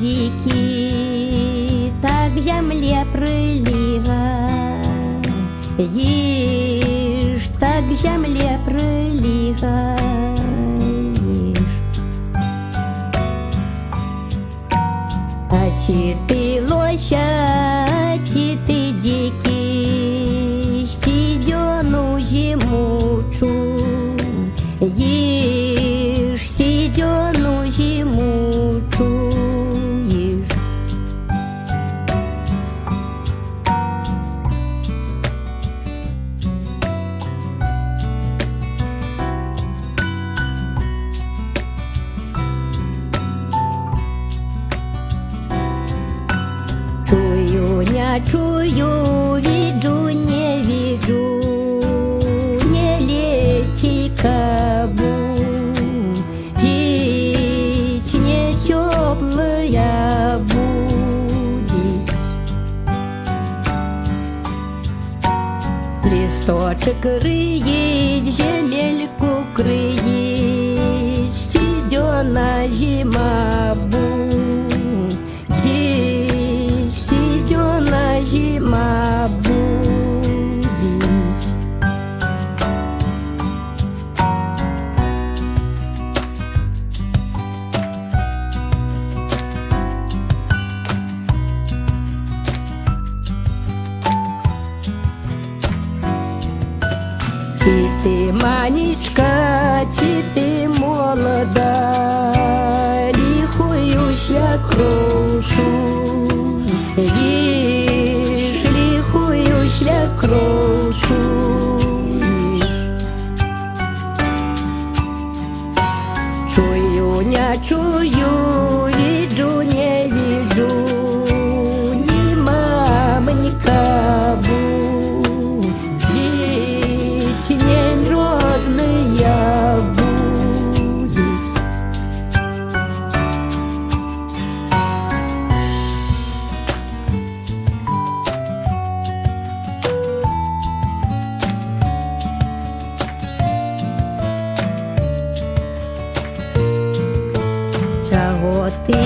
дикий, так земле прилегай, ешь, так земле прилегай. А чи ты лося, чи ты дикий, сидену зимучу, ешь, сидену зимучу, ешь. Чую, не чую, вижу, не вижу, не лети кабу, дичь не теплая будет. Листочек рыет, земельку крыет, стедена зима будет. Зима будет. Чи ты, Манечка, чи ты молода, лихуюся крошу, ешь, лихуюся крошу, ешь. Чую, не чую, вижу, не вижу, ни мамы, ни кабу, дичь не родная будет. Чего ты